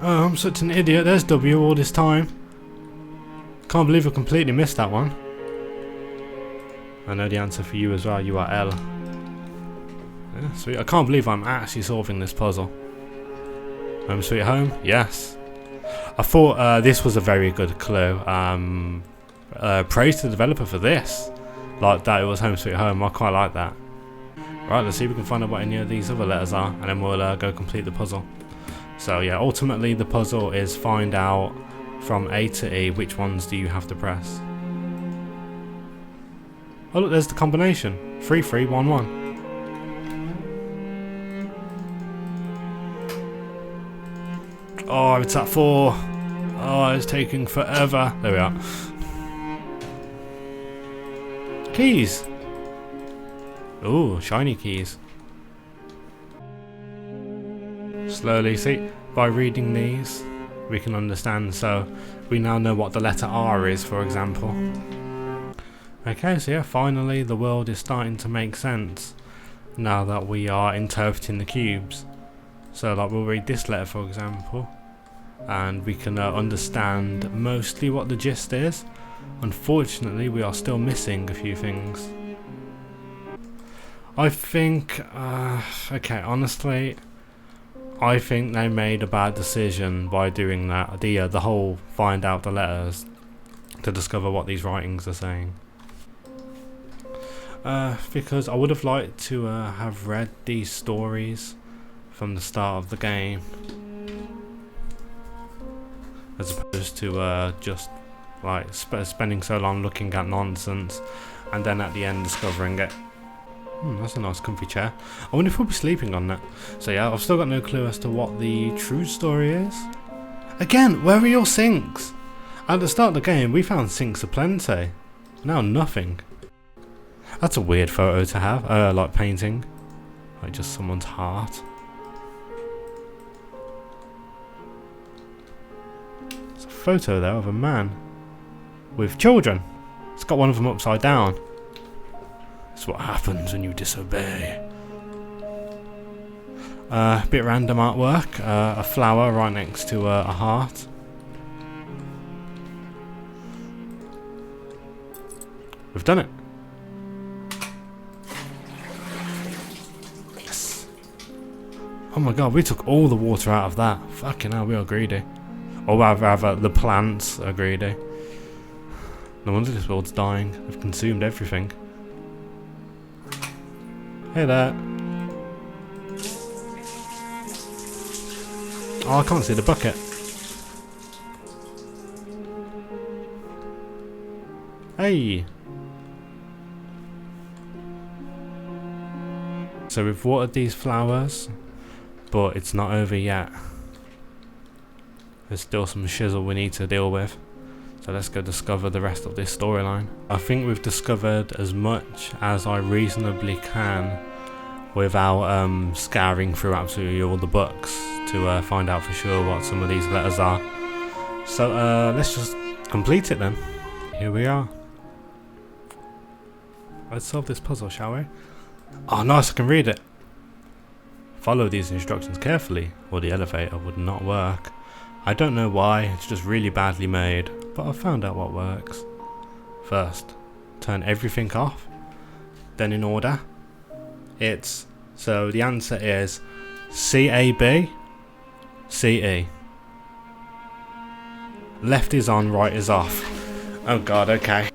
Oh, I'm such an idiot. There's W all this time. Can't believe I completely missed that one. I know the answer for you as well. You are L. Yeah, sweet. I can't believe I'm actually solving this puzzle. Home sweet home? Yes. I thought this was a very good clue. Praise to the developer for this. Like that it was home sweet home. I quite like that. Right, let's see if we can find out what any of these other letters are, and then we'll go complete the puzzle. So yeah, ultimately the puzzle is find out from A to E which ones do you have to press. Oh look, there's the combination. 3 3 1 1. Oh, it's at 4. Oh, it's taking forever. There we are. Keys. Ooh, shiny keys. Slowly, see, by reading these, we can understand. So we now know what the letter R is, for example. Okay, so yeah, finally the world is starting to make sense now that we are interpreting the cubes. So like we'll read this letter, for example, and we can understand mostly what the gist is. Unfortunately, we are still missing a few things. I think, okay, honestly, I think they made a bad decision by doing that. The whole find out the letters to discover what these writings are saying. Because I would have liked to have read these stories from the start of the game, as opposed to just like spending so long looking at nonsense and then at the end discovering it. That's a nice comfy chair. I wonder if we'll be sleeping on that. So yeah, I've still got no clue as to what the true story is. Again, where are your sinks? At the start of the game we found sinks aplenty. Now nothing. That's a weird photo to have, like painting. Like just someone's heart. There's a photo there of a man with children. It's got one of them upside down. That's what happens when you disobey. Bit random artwork. A flower right next to a heart. We've done it. Yes. Oh my god, we took all the water out of that. Fucking hell, we are greedy. Or rather, the plants are greedy. No wonder this world's dying. They've consumed everything. Hey there. Oh, I can't see the bucket. Hey. So we've watered these flowers, but it's not over yet. There's still some shizzle we need to deal with. So let's go discover the rest of this storyline. I think we've discovered as much as I reasonably can without scouring through absolutely all the books to find out for sure what some of these letters are. So let's just complete it then. Here we are. Let's solve this puzzle, shall we? Oh nice, I can read it. Follow these instructions carefully or the elevator would not work. I don't know why, it's just really badly made, but I've found out what works. First, turn everything off, then in order. So the answer is CAB, CE. Left is on, right is off. Oh god, okay.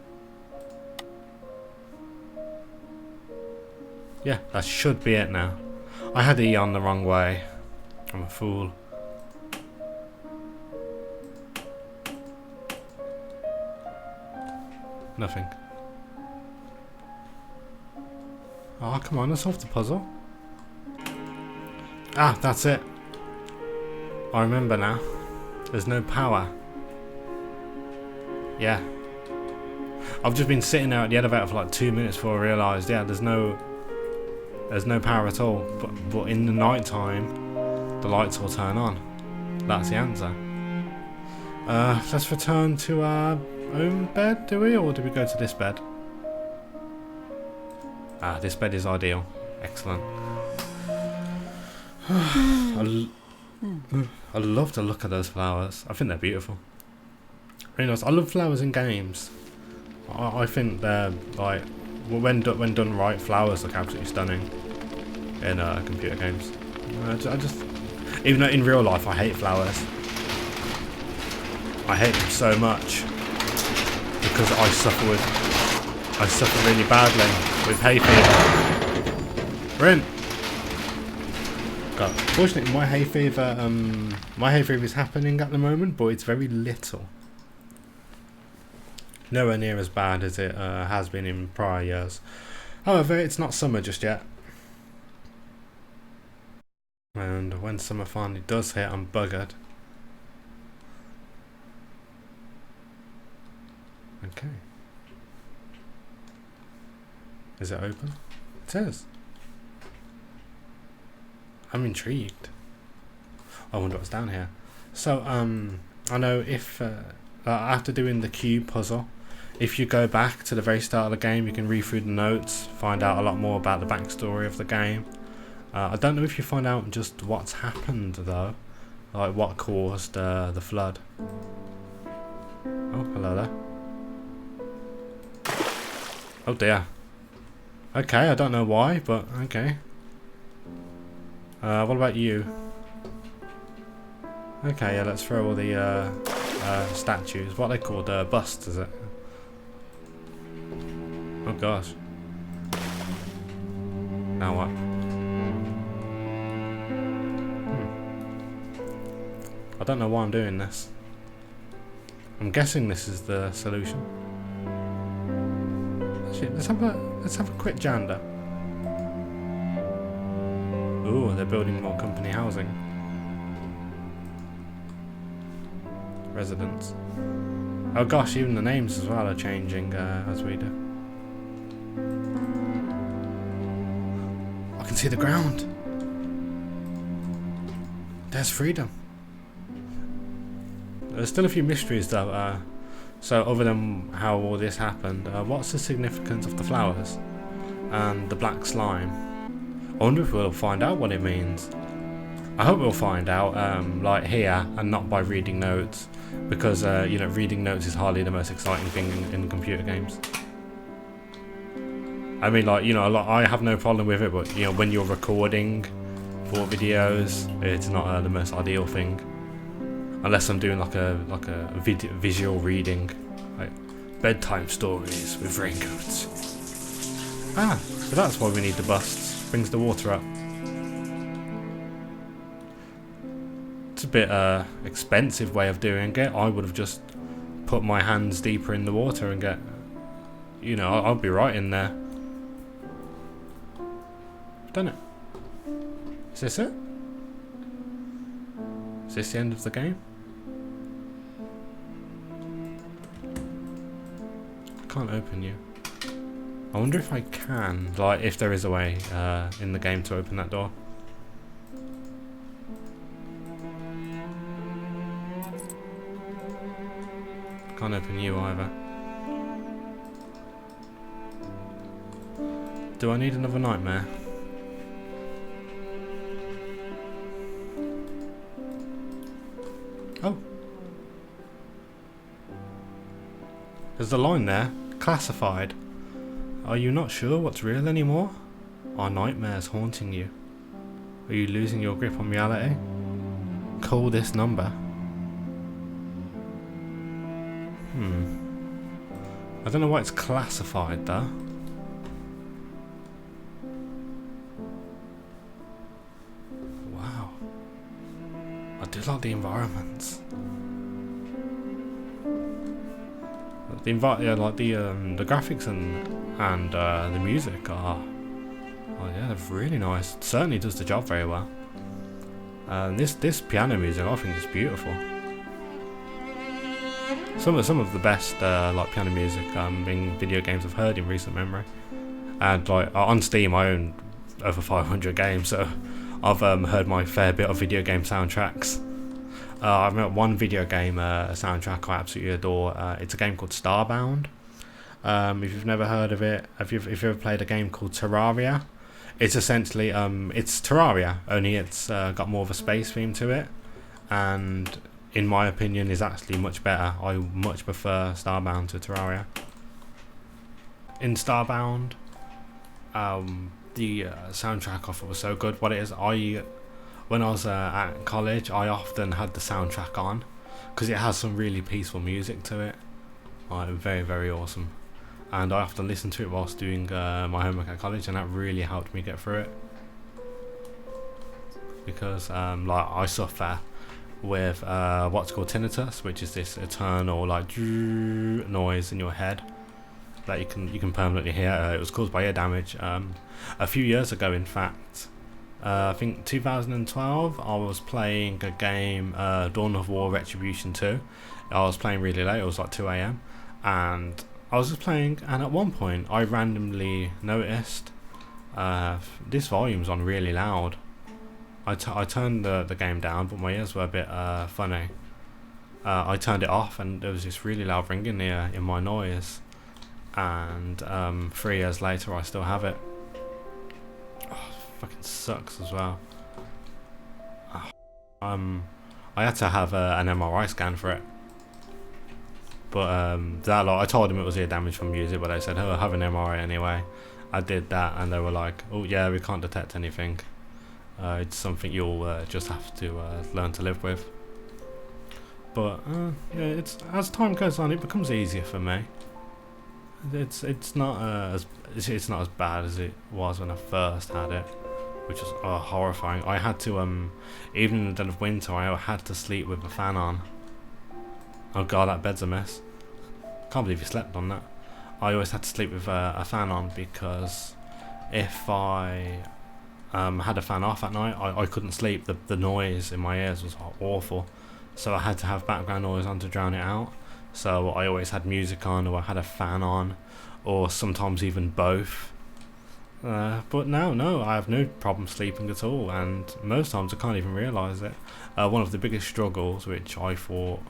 Yeah, that should be it now. I had E on the wrong way. I'm a fool. Nothing. Oh, come on, let's solve the puzzle. Ah, that's it. I remember now. There's no power. Yeah. I've just been sitting there at the elevator for like 2 minutes before I realised, yeah, there's no power at all. But in the night time, the lights will turn on. That's the answer. Let's return to our own bed, do we? Or do we go to this bed? Ah, this bed is ideal. Excellent. I love the look of those flowers. I think they're beautiful. Really nice. I love flowers in games. I think they're like, well, when done right, flowers look absolutely stunning in computer games. I just, even though in real life I hate flowers, I hate them so much because I suffer really badly with hay fever. Rin. God, fortunately, my hay fever is happening at the moment, but it's very little. Nowhere near as bad as it has been in prior years. However, it's not summer just yet. And when summer finally does hit, I'm buggered. Okay. Is it open? It is. I'm intrigued. I wonder what's down here. So, I know if after doing the cube puzzle, if you go back to the very start of the game, you can read through the notes, find out a lot more about the backstory of the game. I don't know if you find out just what's happened though, like what caused the flood. Oh, hello there. Oh dear. Okay, I don't know why, but okay. What about you? Okay, yeah, let's throw all the statues. What are they called? Busts, is it? Oh gosh. Now what? I don't know why I'm doing this. I'm guessing this is the solution. Actually, let's have a quick jander. Ooh, they're building more company housing. Residents. Oh gosh, even the names as well are changing as we do. I can see the ground. There's freedom. There's still a few mysteries though. So other than how all this happened, what's the significance of the flowers and the black slime? I wonder if we'll find out what it means. I hope we'll find out, like here, and not by reading notes, because you know, reading notes is hardly the most exciting thing in computer games. I mean, like, you know, I have no problem with it, but you know, when you're recording for videos, it's not the most ideal thing, unless I'm doing like a visual reading, like bedtime stories with raincoats. Ah, so that's why we need the busts. Brings the water up. It's a bit expensive way of doing it. I would have just put my hands deeper in the water and get, you know, I'll be right in there. Done it. Is this it? Is this the end of the game? I can't open you. I wonder if I can, like, if there is a way in the game to open that door. Can't open you either. Do I need another nightmare? Oh. There's a line there. Classified. Are you not sure what's real anymore? Are nightmares haunting you? Are you losing your grip on reality? Call this number. I don't know why it's classified though. Wow. I do like the environments. The graphics and the music are, oh yeah, they're really nice. It certainly does the job very well. This piano music, I think, is beautiful. Some of the best like piano music in video games I've heard in recent memory. And like on Steam, I own over 500 games, so I've heard my fair bit of video game soundtracks. I remember one video game soundtrack I absolutely adore. It's a game called Starbound. If you've never heard of it, if you've ever played a game called Terraria, it's essentially it's Terraria, only it's got more of a space theme to it. and in my opinion is actually much better. I much prefer Starbound to Terraria. In Starbound, the soundtrack of it was so good. What it is, when I was at college, I often had the soundtrack on because it has some really peaceful music to it. Very, very awesome. And I often listened to it whilst doing my homework at college, and that really helped me get through it. Because like I suffer with what's called tinnitus, which is this eternal like noise in your head that you can permanently hear. It was caused by ear damage. A few years ago, in fact, I think 2012, I was playing a game, Dawn of War Retribution 2. I was playing really late. It was like 2 AM, and I was just playing, and at one point I randomly noticed this volume's on really loud. I turned the game down, but my ears were a bit funny. I turned it off, and there was this really loud ringing in my noise. And 3 years later, I still have it. Oh, fucking sucks as well. I had to have an MRI scan for it. But I told them it was ear damage from music, but they said, "Oh, have an MRI anyway." I did that, and they were like, "Oh yeah, we can't detect anything. It's something you'll just have to learn to live with." But yeah, it's as time goes on, it becomes easier for me. It's not as bad as it was when I first had it, which was horrifying. I had to even in the dead of winter, I had to sleep with a fan on. Oh god, that bed's a mess. Can't believe you slept on that. I always had to sleep with a fan on, because if I had a fan off at night, I couldn't sleep. The noise in my ears was awful, so I had to have background noise on to drown it out. So I always had music on, or I had a fan on, or sometimes even both. But now, no, I have no problem sleeping at all, and most times I can't even realise it. One of the biggest struggles, which I thought,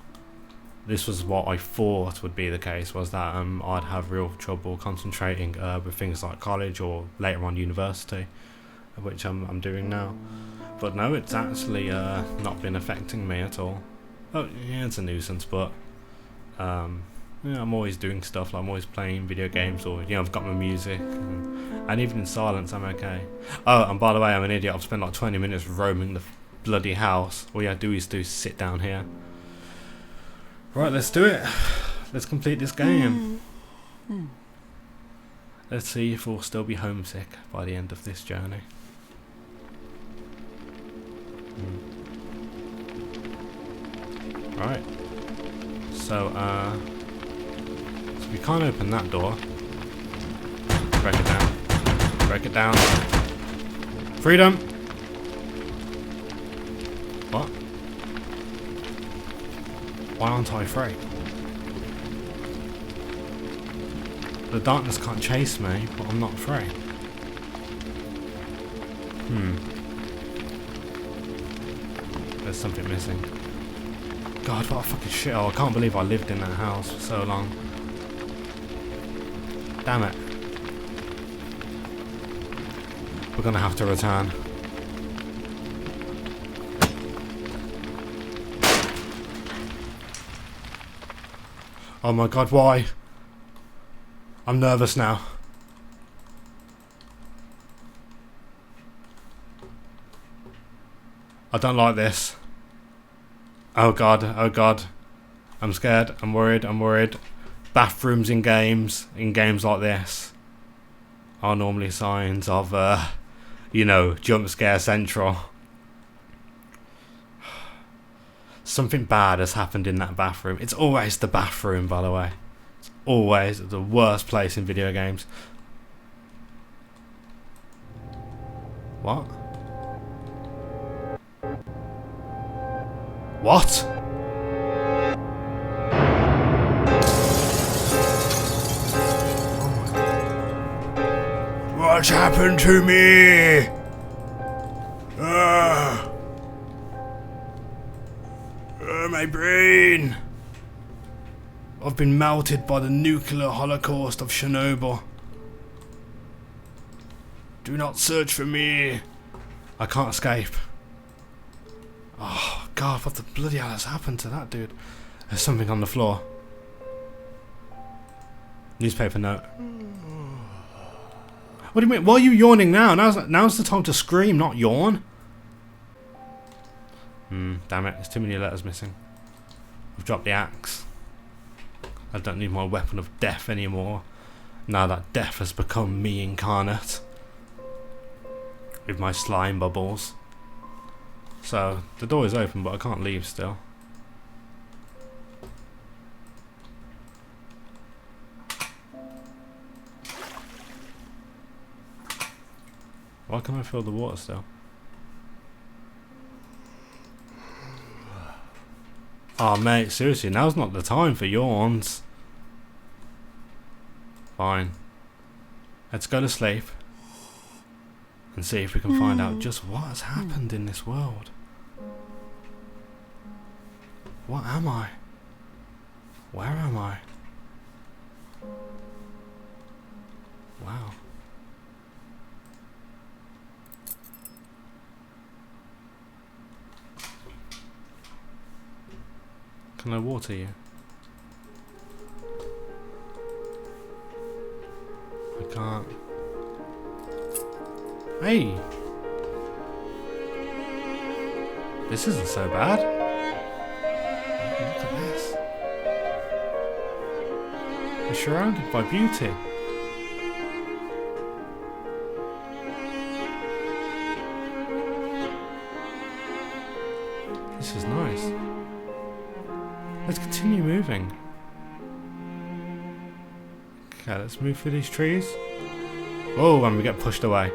this was what I thought would be the case, was that I'd have real trouble concentrating with things like college or later on university, which I'm doing now. But no, it's actually not been affecting me at all. Oh yeah, it's a nuisance, but yeah, I'm always doing stuff. Like I'm always playing video games, or I've got my music, and even in silence I'm okay. Oh, and by the way, I'm an idiot. I've spent like 20 minutes roaming the bloody house. All you have to do is sit down here. Right, let's do it. Let's complete this game. Let's see if we'll still be homesick by the end of this journey. Right. So we can't open that door. Break it down. Break it down. Freedom! What? Why aren't I free? The darkness can't chase me, but I'm not free. There's something missing. God, what a fucking shit. I can't believe I lived in that house for so long. Damn it. We're gonna have to return. Oh my god, why? I'm nervous now. I don't like this. Oh god, oh god. I'm scared, I'm worried. Bathrooms in games like this are normally signs of, jump scare central. Something bad has happened in that bathroom. It's always the bathroom, by the way. It's always the worst place in video games. What? What? What's happened to me? My brain. I've been melted by the nuclear holocaust of Chernobyl. Do not search for me. I can't escape. Oh god, what the bloody hell has happened to that dude? There's something on the floor. Newspaper note. What do you mean? Why are you yawning now? Now's the time to scream, not yawn. Damn it, there's too many letters missing. I've dropped the axe. I don't need my weapon of death anymore. Now that death has become me incarnate. With my slime bubbles. So, the door is open, but I can't leave still. Why can't I feel the water still? Oh mate, seriously, now's not the time for yawns. Fine. Let's go to sleep. And see if we can find out just what has happened in this world. What am I? Where am I? Wow. Can I water you? I can't. Hey! This isn't so bad. Look at this. We're surrounded by beauty. This is nice. Let's continue moving. Okay, let's move through these trees. Oh, and we get pushed away.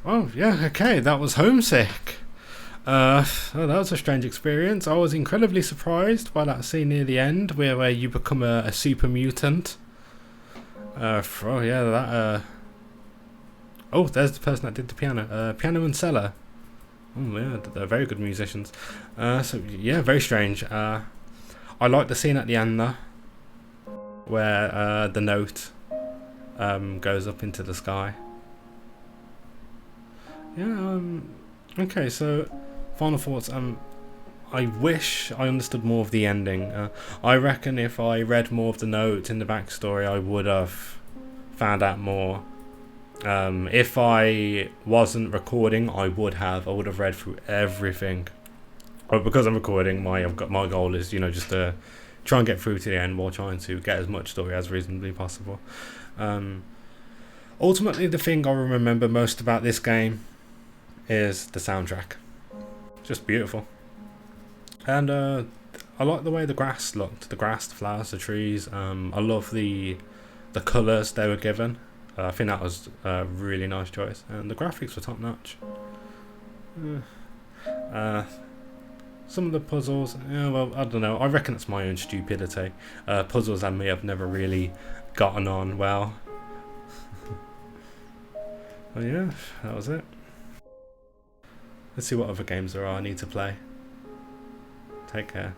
Oh, yeah, okay, that was Homesick. Oh, that was a strange experience. I was incredibly surprised by that scene near the end where you become a super mutant. Oh, yeah, that... Oh, there's the person that did the piano. Piano and Cellar. Oh, yeah, they're very good musicians. So, yeah, very strange. I like the scene at the end, though, where the note goes up into the sky. Yeah, okay, so final thoughts. I wish I understood more of the ending. I reckon if I read more of the note in the backstory, I would have found out more. If I wasn't recording, I would have read through everything. But because I'm recording, my goal is, just to try and get through to the end while trying to get as much story as reasonably possible. Ultimately, the thing I remember most about this game is the soundtrack. Just beautiful. And I like the way the grass looked. The grass, the flowers, the trees. I love the colours they were given. I think that was a really nice choice. And the graphics were top notch. Some of the puzzles, well, I don't know. I reckon it's my own stupidity. Puzzles and me have never really gotten on well. Well, yeah, that was it. Let's see what other games there are I need to play. Take care.